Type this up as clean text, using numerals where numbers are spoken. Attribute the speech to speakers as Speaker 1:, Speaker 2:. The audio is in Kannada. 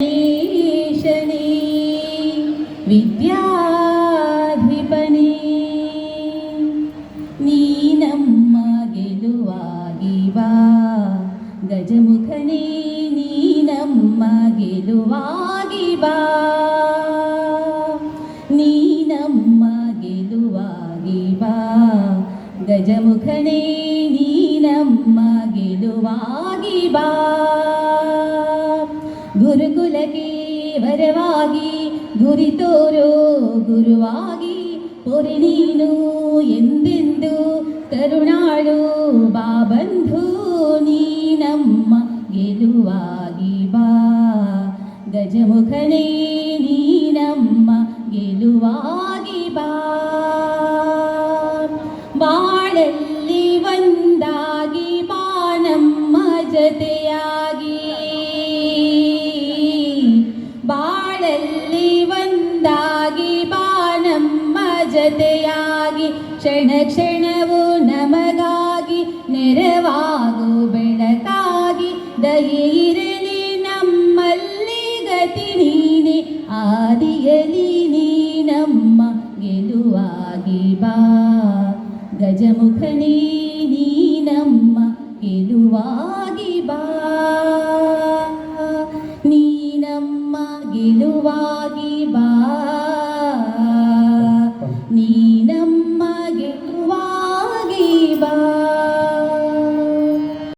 Speaker 1: ಈಶನೇ ವಿದ್ಯಾಧಿಪನೇ ನೀ ನಮ್ಮ ಗೆಲುವಾಗಿ ಬಾ ಗಜಮುಖನೇ ನೀ ನಮ್ಮ ಗೆಲುವಾಗಿ ಬಾ ನೀ ನಮ್ಮ ಗೆಲುವಾಗಿ ಬಾ ಗಜಮುಖನೇ ನೀ ನಮ್ಮ ಗೆಲುವಾಗಿ ಬಾ ಗುರುಕುಲಕ್ಕೆ ವರವಾಗಿ ಗುರಿ ತೋರೋ ಗುರುವಾಗಿ ಪೊರೆ ನೀನು ಎಂದೆಂದು ಕರುಣಾಳು ಬಾ ಬಂಧು ನೀ ನಮ್ಮ ಗೆಲುವಾಗಿ ಬಾ ಗಜಮುಖನೇ ನೀ ನಮ್ಮ ಗೆಲುವಾಗಿ ಬಾ ಬಾಳಲ್ಲಿ ಒಂದಾಗಿ ಬಾ ನಮ್ಮ ಜೊತೆಯಾಗಿ ಬಾಳಲ್ಲಿ ಒಂದಾಗಿ ಬಾ ನಮ್ಮ ಜೊತೆಯಾಗಿ ಕ್ಷಣ ಕ್ಷಣವು ನಮಗಾಗಿ ನೆರವಾಗು ಬೆಳಕಾಗಿ ದಯೆ ಇರಲಿ ನಮ್ಮಲ್ಲಿ ಗತಿ ನೀನೆ ಆದಿಯಲಿ ನೀ ನಮ್ಮ ಗೆಲುವಾಗಿ ಬಾ ಗಜಮುಖನೇ ನೀ ನಮ್ಮ ಗೆಲುವಾಗಿ ಬಾ ನೀ ನಮ್ಮ ಗೆಲುವಾಗಿ ಬಾ